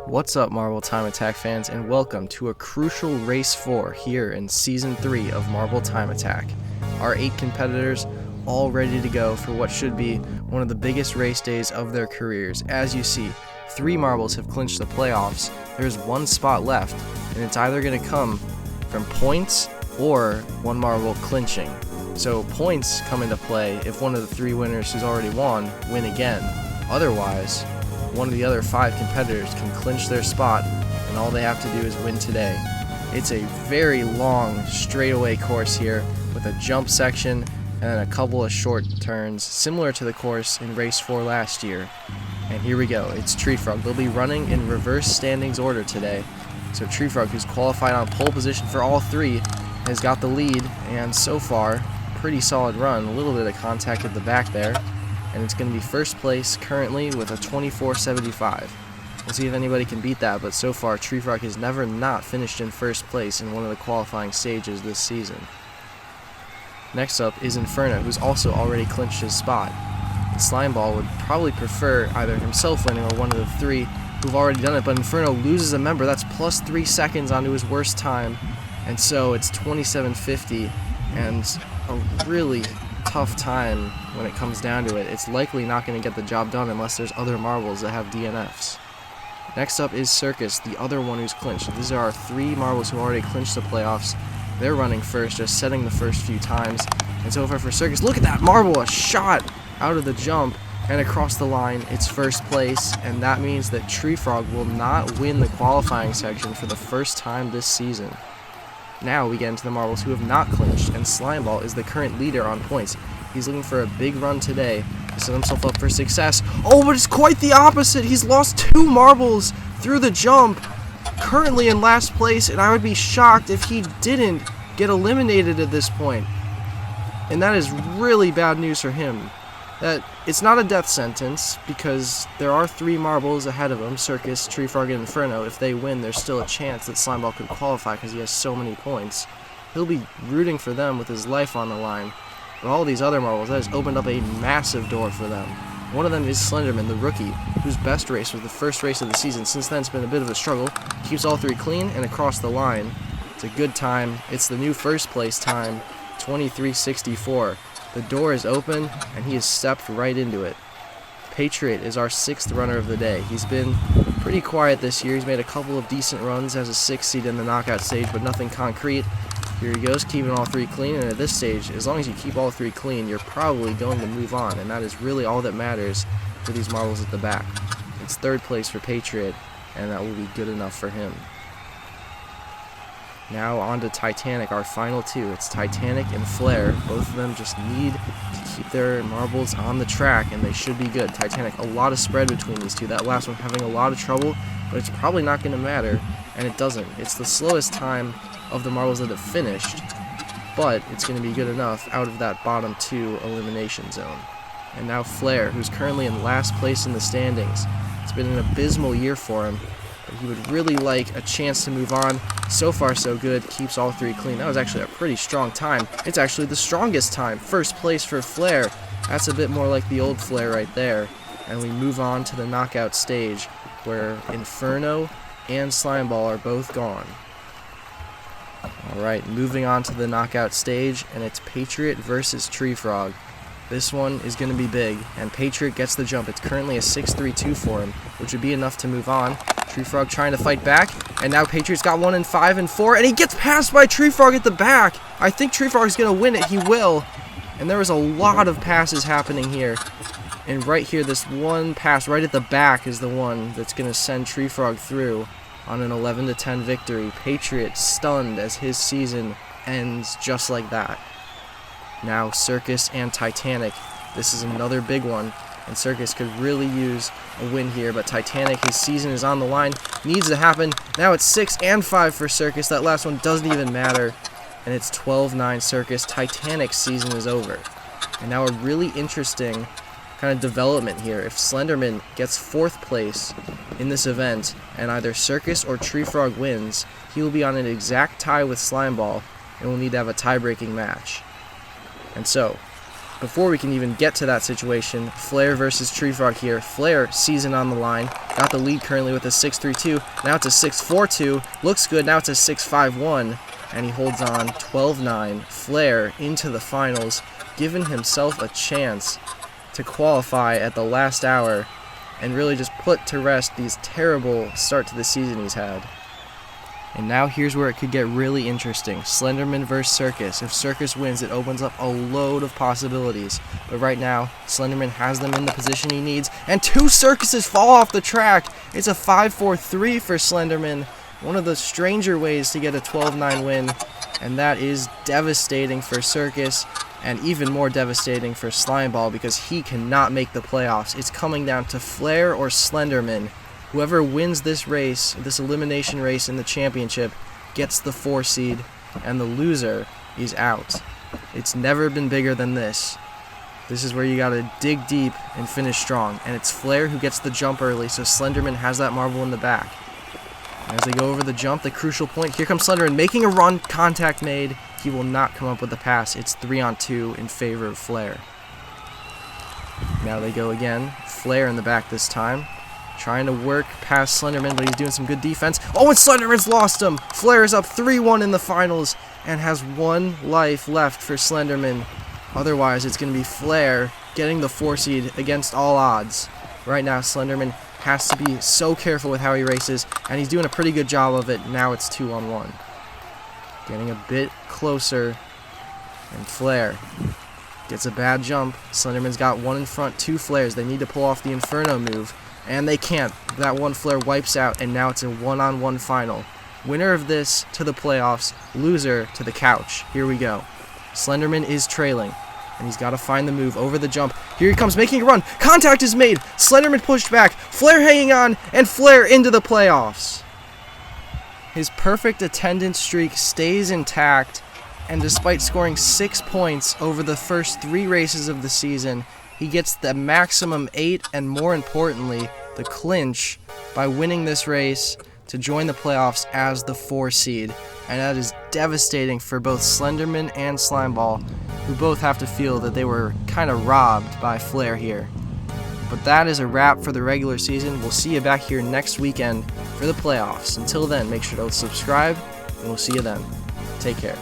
What's up, Marble Time Attack fans, and welcome to a crucial Race 4 here in Season 3 of Marble Time Attack. Our 8 competitors all ready to go for what should be one of the biggest race days of their careers. As you see, 3 marbles have clinched the playoffs. There's 1 spot left, and it's either going to come from points or 1 marble clinching. So points come into play if one of the 3 winners who's already won win again. Otherwise, one of the other 5 competitors can clinch their spot, and all they have to do is win today. It's a very long straightaway course here with a jump section and then a couple of short turns, similar to the course in Race 4 last year. And here we go, it's Tree Frog. They'll be running in reverse standings order today. So Tree Frog, who's qualified on pole position for all 3, has got the lead, and so far, pretty solid run. A little bit of contact at the back there. And it's going to be first place currently with a 24.75. We'll see if anybody can beat that, but so far Tree Frog has never not finished in first place in one of the qualifying stages this season. Next up is Inferno, who's also already clinched his spot. And Slimeball would probably prefer either himself winning or one of the 3 who've already done it, but Inferno loses a member. That's plus 3 seconds onto his worst time, and so it's 27.50, and a really tough time when it comes down to it. It's likely not going to get the job done unless there's other marbles that have DNFs. Next up is Circus, the other one who's clinched. These are our 3 marbles who already clinched the playoffs. They're running first, just setting the first few times. And so far for Circus, look at that marble, a shot out of the jump and across the line. It's first place, and that means that Tree Frog will not win the qualifying section for the first time this season. Now we get into the marbles who have not clinched, and Slimeball is the current leader on points. He's looking for a big run today to set himself up for success. Oh, but it's quite the opposite. He's lost 2 marbles through the jump, currently in last place, and I would be shocked if he didn't get eliminated at this point. And that is really bad news for him. That it's not a death sentence, because there are 3 marbles ahead of him, Circus, Tree Frog, and Inferno. If they win, there's still a chance that Slimeball could qualify because he has so many points. He'll be rooting for them with his life on the line. But all these other marbles, that has opened up a massive door for them. One of them is Slenderman, the rookie, whose best race was the first race of the season. Since then, it's been a bit of a struggle. Keeps all 3 clean and across the line. It's a good time. It's the new first place time, 23.64. The door is open, and he has stepped right into it. Patriot is our 6th runner of the day. He's been pretty quiet this year. He's made a couple of decent runs as a 6th seed in the knockout stage, but nothing concrete. Here he goes, keeping all 3 clean, and at this stage, as long as you keep all 3 clean, you're probably going to move on, and that is really all that matters for these marbles at the back. It's 3rd place for Patriot, and that will be good enough for him. Now on to Titanic, our final 2. It's Titanic and Flare. Both of them just need to keep their marbles on the track, and they should be good. Titanic, a lot of spread between these 2. That last one having a lot of trouble, but it's probably not going to matter, and it doesn't. It's the slowest time of the marbles that have finished, but it's going to be good enough out of that bottom 2 elimination zone. And now Flare, who's currently in last place in the standings. It's been an abysmal year for him, but he would really like a chance to move on. So far so good, keeps all 3 clean. That was actually a pretty strong time. It's actually the strongest time. First place for Flare. That's a bit more like the old Flare right there. And we move on to the knockout stage, where Inferno and Slimeball are both gone. Alright, moving on to the knockout stage, and it's Patriot versus Tree Frog. This one is going to be big, and Patriot gets the jump. It's currently a 6.32 for him, which would be enough to move on. Tree Frog trying to fight back, and now Patriot's got 1 in 5 and 4, and he gets passed by Tree Frog at the back. I think Tree Frog's going to win it. He will. And there was a lot of passes happening here. And right here, this one pass right at the back is the one that's going to send Tree Frog through on an 11-10 victory. Patriot stunned as his season ends just like that. Now Circus and Titanic. This is another big one, and Circus could really use a win here, but Titanic, his season is on the line, needs to happen. Now it's 6 and 5 for Circus. That last one doesn't even matter, and it's 12-9 Circus. Titanic's season is over. And now a really interesting kind of development here. If Slenderman gets 4th place in this event, and either Circus or Tree Frog wins, he will be on an exact tie with Slimeball, and will need to have a tie-breaking match. And so, before we can even get to that situation, Flair versus Tree Frog here. Flair sees it on the line, got the lead currently with a 6-3-2. Now it's a 6-4-2. Looks good. Now it's a 6-5-1, and he holds on 12-9. Flair into the finals, giving himself a chance to qualify at the last hour and really just put to rest these terrible start to the season he's had. And now here's where it could get really interesting. Slenderman versus Circus. If Circus wins, it opens up a load of possibilities. But right now, Slenderman has them in the position he needs, and two Circuses fall off the track. It's a 5-4-3 for Slenderman. One of the stranger ways to get a 12-9 win, and that is devastating for Circus, and even more devastating for Slimeball because he cannot make the playoffs. It's coming down to Flair or Slenderman. Whoever wins this race, this elimination race in the championship, gets the 4 seed, and the loser is out. It's never been bigger than this. This is where you gotta dig deep and finish strong, and it's Flair who gets the jump early, so Slenderman has that marble in the back. As they go over the jump, the crucial point, here comes Slenderman making a run, contact made. He will not come up with the pass. It's 3-on-2 in favor of Flair. Now they go again. Flair in the back this time, trying to work past Slenderman, but he's doing some good defense. Oh, and Slenderman's lost him! Flair is up 3-1 in the finals and has 1 life left for Slenderman. Otherwise, it's going to be Flair getting the 4 seed against all odds. Right now, Slenderman has to be so careful with how he races, and he's doing a pretty good job of it. Now it's 2-on-1. Getting a bit closer, and Flair gets a bad jump. Slenderman's got 1 in front, 2 Flairs. They need to pull off the Inferno move, and they can't. That 1 Flair wipes out, and now it's a 1-on-1 final. Winner of this to the playoffs, loser to the couch. Here we go. Slenderman is trailing, and he's got to find the move over the jump. Here he comes, making a run. Contact is made. Slenderman pushed back. Flair hanging on, and Flair into the playoffs. His perfect attendance streak stays intact, and despite scoring 6 points over the first 3 races of the season, he gets the maximum 8, and more importantly, the clinch by winning this race to join the playoffs as the 4 seed. And that is devastating for both Slenderman and Slimeball, who both have to feel that they were kind of robbed by Flair here. But that is a wrap for the regular season. We'll see you back here next weekend for the playoffs. Until then, make sure to subscribe, and we'll see you then. Take care.